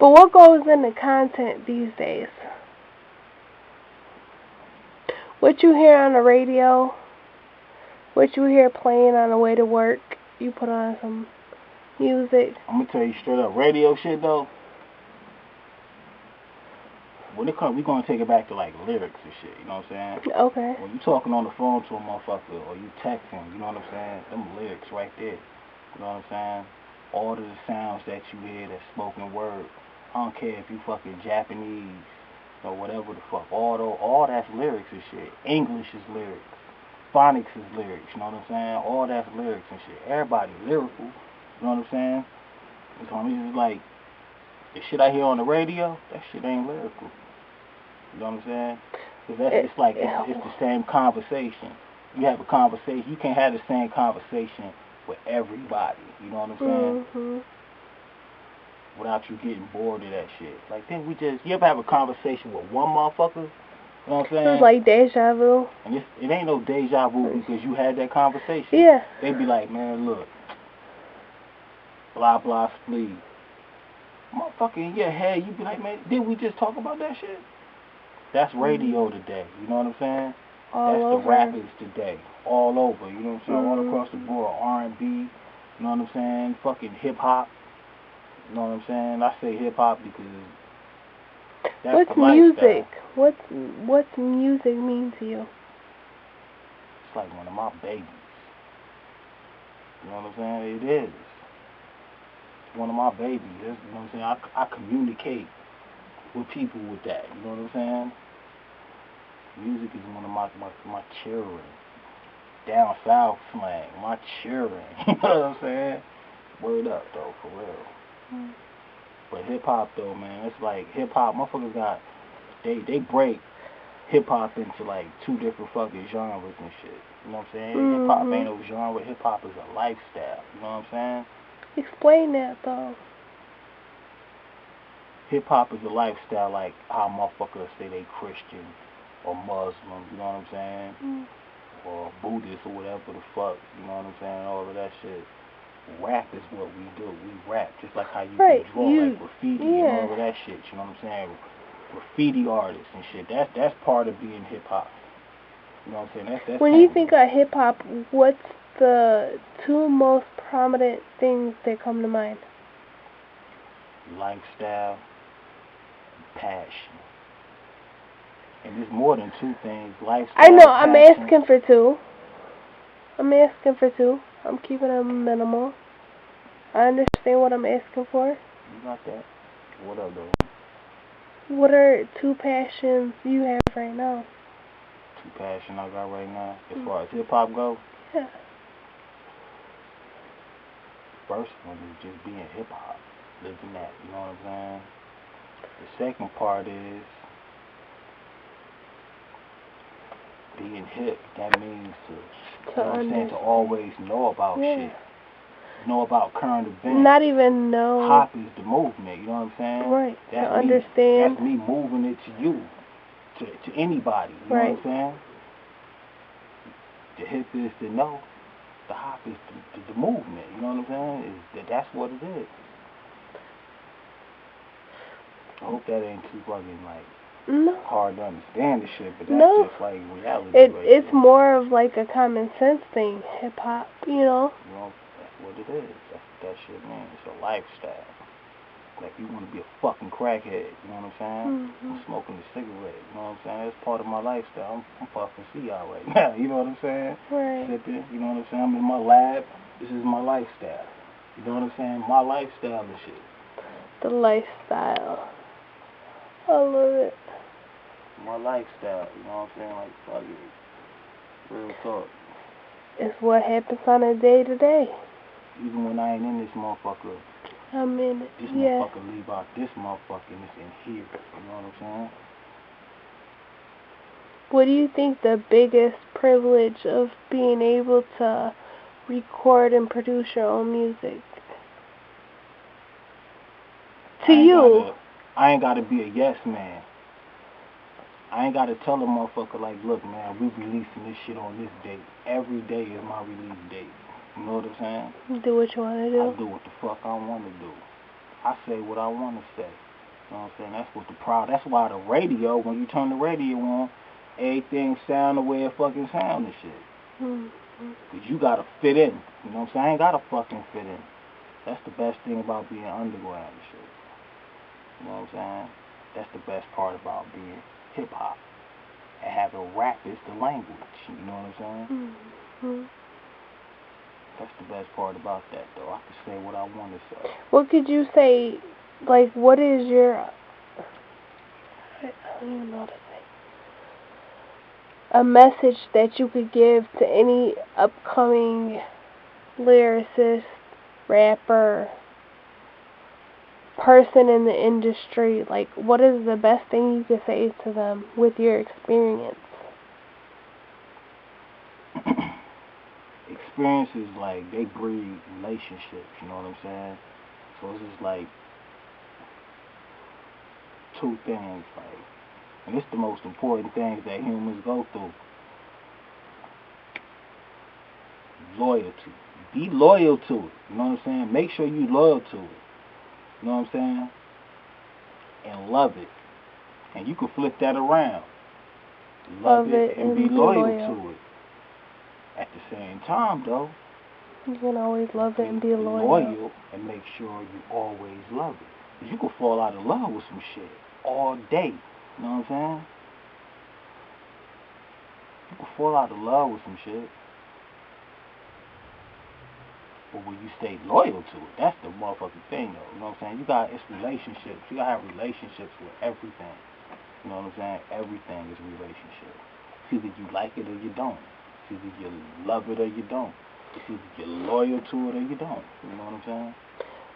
But what goes into content these days? What you hear on the radio, what you hear playing on the way to work, you put on some music. I'm gonna tell you straight up, radio shit though. When it comes, we gonna take it back to like lyrics and shit. You know what I'm saying? Okay. When you talking on the phone to a motherfucker or you texting, you know what I'm saying? Them lyrics right there. You know what I'm saying? All of the sounds that you hear, that spoken word. I don't care if you fucking Japanese or whatever the fuck. All that's lyrics and shit. English is lyrics. Phonics is lyrics. You know what I'm saying? All that's lyrics and shit. Everybody lyrical. You know what I'm saying? So I mean, it's like the shit I hear on the radio, that shit ain't lyrical. You know what I'm saying? It's like it's the same conversation. You have a conversation. You can't have the same conversation with everybody. You know what I'm saying? Mm-hmm. Without you getting bored of that shit. Like, then you ever have a conversation with one motherfucker? You know what I'm saying? It's like deja vu. And it ain't no deja vu because you had that conversation. Yeah. They be like, man, look, blah, blah, splee. Motherfucker, in your head, you be like, man, didn't we just talk about that shit? That's radio today. You know what I'm saying? That's the rappers today. All over. You know what I'm saying? All across the board. R&B. You know what I'm saying? Fucking hip-hop. You know what I'm saying? I say hip-hop because that's what's the lifestyle. Music? What's music mean to you? It's like one of my babies. You know what I'm saying? It is. It's one of my babies. You know what I'm saying? I communicate with people with that. You know what I'm saying? Music is one of my children. Down south slang. My children. You know what I'm saying? Word up, though, for real. Mm. But hip-hop, though, man, it's like hip-hop, motherfuckers got, they break hip-hop into, like, two different fucking genres and shit. You know what I'm saying? Mm-hmm. Hip-hop ain't no genre. Hip-hop is a lifestyle. You know what I'm saying? Explain that, though. Hip-hop is a lifestyle, like how motherfuckers say they Christian or Muslim, you know what I'm saying? Mm. Or Buddhist or whatever the fuck, you know what I'm saying? All of that shit. Rap is what we do. We rap just like how you can draw like graffiti and all of that shit, you know what I'm saying? Graffiti artists and shit. That's part of being hip-hop. You know what I'm saying? That's when you think of hip-hop, what's the two most prominent things that come to mind? Lifestyle, passion. And there's more than two things. Lifestyle, I know, passion. I'm asking for two. I'm keeping them minimal. I understand what I'm asking for. You got that. What up, though? What are two passions you have right now? Two passions I got right now? As far as hip-hop go? Yeah. First one is just being hip-hop. Living that, you know what I'm saying? The second part is being hip. That means to always know about shit. Know about current events. Not even know. Hop is the movement, you know what I'm saying? Right. That's to understand. That's me moving it to you. To anybody, you know what I'm saying? The hip is to know. The hop is the movement, you know what I'm saying? That's what it is. I hope that ain't too fucking hard to understand the shit, but that's just like reality. It's more of like a common sense thing, hip hop, you know? You know, that's what it is. That's what that shit means. It's a lifestyle. Like you want to be a fucking crackhead, you know what I'm saying? Mm-hmm. I'm smoking a cigarette, you know what I'm saying? It's part of my lifestyle. I'm puffing CR right now, you know what I'm saying? Right. Sipping, you know what I'm saying? I'm in my lab. This is my lifestyle. You know what I'm saying? My lifestyle and shit. The lifestyle. I love it. My lifestyle, you know what I'm saying? Like, fuck it. Real talk. It's what happens on a day-to-day. Even when I ain't in this motherfucker, I'm in it. this motherfucker leave out this motherfucker and it's in here. You know what I'm saying? What do you think the biggest privilege of being able to record and produce your own music? To you. I ain't got to be a yes man. I ain't got to tell a motherfucker like, look, man, we releasing this shit on this date. Every day is my release date. You know what I'm saying? Do what you want to do. I do what the fuck I want to do. I say what I want to say. You know what I'm saying? That's what that's why the radio, when you turn the radio on, everything sound the way it fucking sound and shit. Cause you gotta fit in. You know what I'm saying? I ain't gotta fucking fit in. That's the best thing about being underground and shit. You know what I'm saying? That's the best part about being hip hop. And having rap is the language. You know what I'm saying? That's the best part about that, though. I can say what I want to say. What could you say, like, what is your, I don't even know how to say, a message that you could give to any upcoming lyricist, rapper, person in the industry? Like, what is the best thing you could say to them with your experience? Experiences, like, they breed relationships, you know what I'm saying? So it's just like two things, like, and it's the most important things that humans go through. Loyalty. Be loyal to it, you know what I'm saying? Make sure you loyal to it, you know what I'm saying? And love it. And you can flip that around. Love it and be loyal to it. At the same time, though, you can always love it and be loyal. And make sure you always love it. Because you can fall out of love with some shit all day. You know what I'm saying? You can fall out of love with some shit. But when you stay loyal to it, that's the motherfucking thing, though. You know what I'm saying? It's relationships. You gotta have relationships with everything. You know what I'm saying? Everything is a relationship. It's either you like it or you don't. It's either you love it or you don't. It's either you're loyal to it or you don't. You know what I'm saying?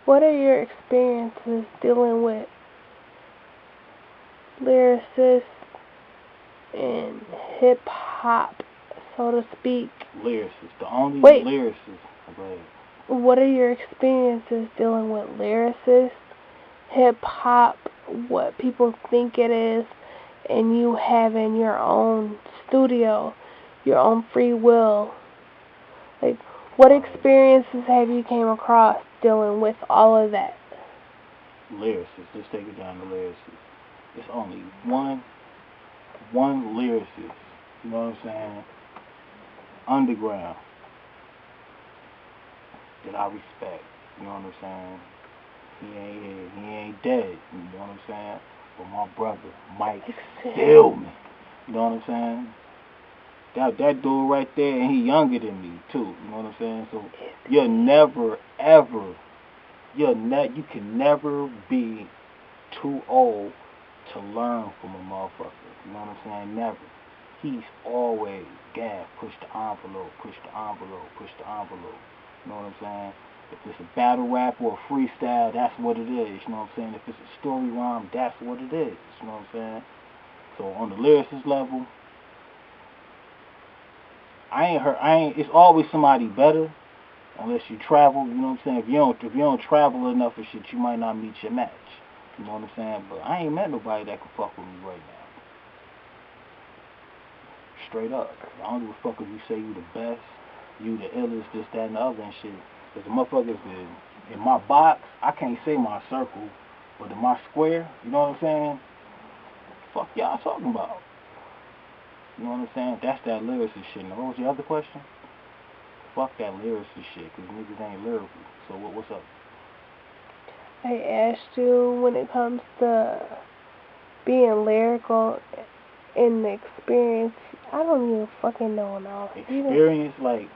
What are your experiences dealing with lyricists and hip-hop, so to speak? Lyricists. The only lyricists. Go ahead. What are your experiences dealing with lyricists, hip-hop, what people think it is, and you having your own studio, your own free will? Like, what experiences have you came across dealing with all of that? Lyricists. Let's take it down to lyricists. It's only one lyricist. You know what I'm saying? Underground. That I respect. You know what I'm saying? He ain't here. He ain't dead. You know what I'm saying? But my brother, Mike Stillman. You know what I'm saying? That dude right there, and he younger than me too. You know what I'm saying? So you'll never ever, you can never be too old to learn from a motherfucker. You know what I'm saying? Never. He's always push the envelope, push the envelope, push the envelope. You know what I'm saying? If it's a battle rap or a freestyle, that's what it is. You know what I'm saying? If it's a story rhyme, that's what it is. You know what I'm saying? So on the lyricist level, it's always somebody better, unless you travel. You know what I'm saying? If you don't travel enough for shit, you might not meet your match. You know what I'm saying? But I ain't met nobody that can fuck with me right now. Straight up. I don't give a fuck if you say you the best, you the illest, this, that, and the other and shit. Because the motherfuckers in my box, I can't say my circle, but in my square, you know what I'm saying? Fuck y'all talking about. You know what I'm saying? That's that lyricist shit. Now, what was the other question? Fuck that lyricist shit, because niggas ain't lyrical. So what's up? I asked you when it comes to being lyrical in the experience. I don't even fucking know now. Experience, like,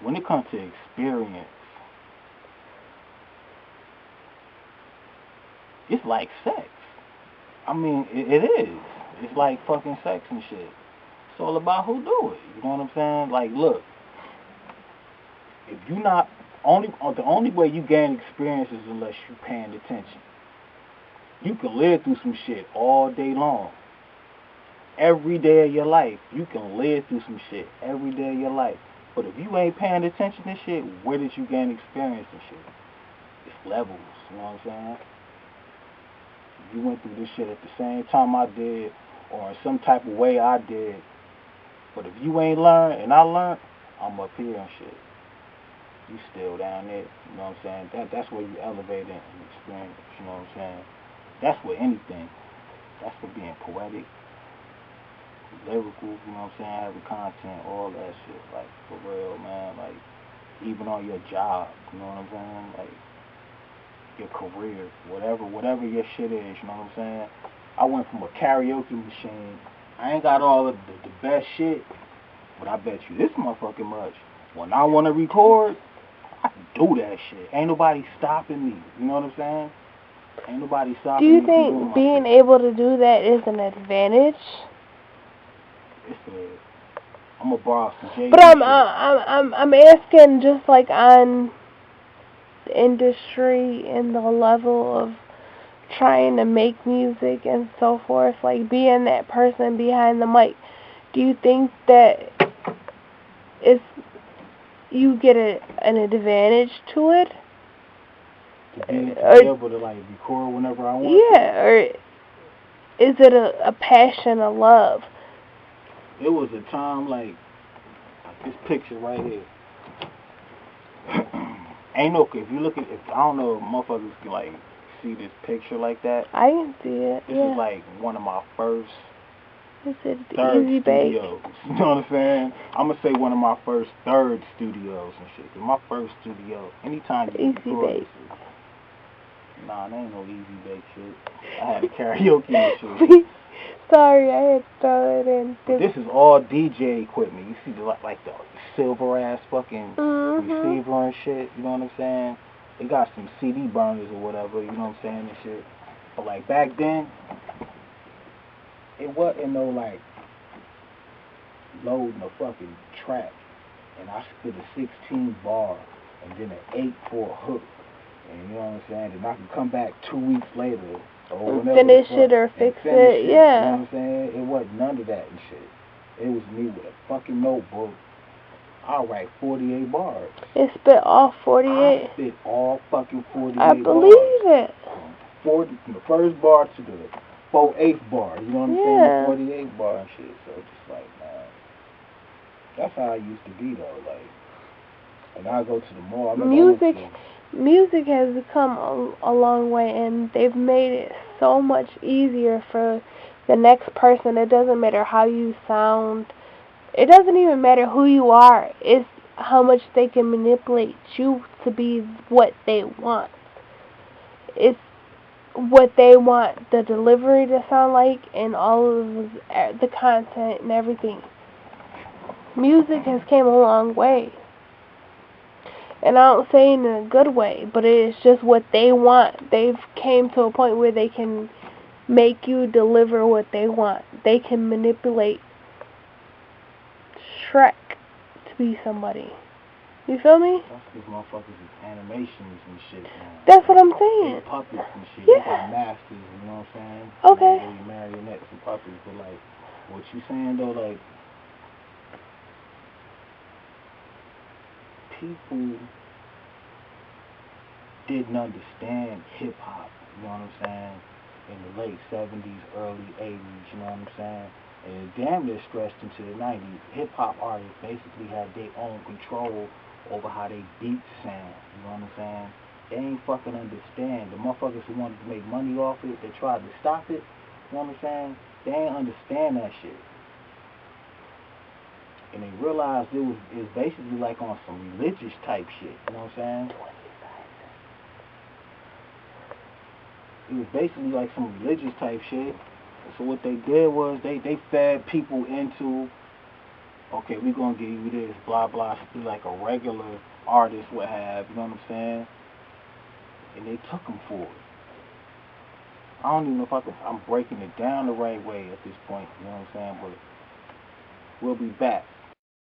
when it comes to experience, it's like sex. I mean, it is. It's like fucking sex and shit. It's all about who do it. You know what I'm saying? Like, look, if you not the only way you gain experience is unless you paying attention. You can live through some shit all day long. Every day of your life, you can live through some shit every day of your life. But if you ain't paying attention to shit, where did you gain experience and shit? It's levels, you know what I'm saying? You went through this shit at the same time I did, or in some type of way I did. But if you ain't learned and I learned, I'm up here and shit. You still down there, you know what I'm saying? That's where you elevate and experience, you know what I'm saying? That's with anything. That's for being poetic, lyrical, you know what I'm saying, having content, all that shit, like, for real, man, like, even on your job, you know what I'm saying, like, your career, whatever your shit is, you know what I'm saying. I went from a karaoke machine, I ain't got all of the best shit, but I bet you this motherfucking much, when I want to record, I can do that shit, ain't nobody stopping me, you know what I'm saying. Ain't nobody stopping me. Do you think being able to do that is an advantage? I'm gonna borrow some Jay. But I'm asking just like on the industry and the level of trying to make music and so forth, like being that person behind the mic. Do you think that you get an advantage to it? To be able to like record whenever I want. Yeah, or is it a passion, a love? It was a time like this picture right here. Ain't no, if you look at, I don't know if motherfuckers can like see this picture like that. I can see it. This is like one of my first third studios. Bake? You know what I'm saying? I'm gonna say one of my first third studios and shit. Cause my first studio, anytime you record this, nah, there ain't no Easy Bake shit. I had a karaoke and shit. Sorry, I had to throw it in. This is all DJ equipment. You see the like the silver ass fucking receiver and shit. You know what I'm saying? They got some CD burners or whatever. You know what I'm saying and shit. But like back then, it wasn't no like loading a fucking track, and I spit a 16 bar and then an 8 for a hook. And you know what I'm saying? And I can come back 2 weeks later or whenever finish it or fix it, yeah. You know what I'm saying? It wasn't none of that and shit. It was me with a fucking notebook. I'll write 48 bars. It spit all 48? I spit all fucking 48 I believe bars. it. From the first bar to the 4/8 bar. You know what I'm saying? 48 bar and shit. So it's just like, man. That's how I used to be though. Like, and I go to the mall. Music has come a long way, and they've made it so much easier for the next person. It doesn't matter how you sound. It doesn't even matter who you are. It's how much they can manipulate you to be what they want. It's what they want the delivery to sound like and all of the content and everything. Music has came a long way. And I don't say in a good way, but it's just what they want. They've came to a point where they can make you deliver what they want. They can manipulate Shrek to be somebody. You feel me? That's because motherfuckers is animations and shit, man. That's what I'm saying. They puppets and shit. Yeah. They got masters, you know what I'm saying? Okay. They marionettes and puppets, but like, what you saying though, like, people didn't understand hip hop, you know what I'm saying, in the late 70s, early 80s, you know what I'm saying, and it damn near stretched into the 90s. Hip hop artists basically had their own control over how they beats sound, you know what I'm saying. They ain't fucking understand. The motherfuckers who wanted to make money off it, they tried to stop it, you know what I'm saying, they ain't understand that shit. And they realized it was basically like on some religious type shit, you know what I'm saying? It was basically like some religious type shit. So what they did was they fed people into, okay, we're going to give you this, blah, blah, like a regular artist would have, you know what I'm saying? And they took them for it. I don't even know if I'm breaking it down the right way at this point, you know what I'm saying? But we'll be back.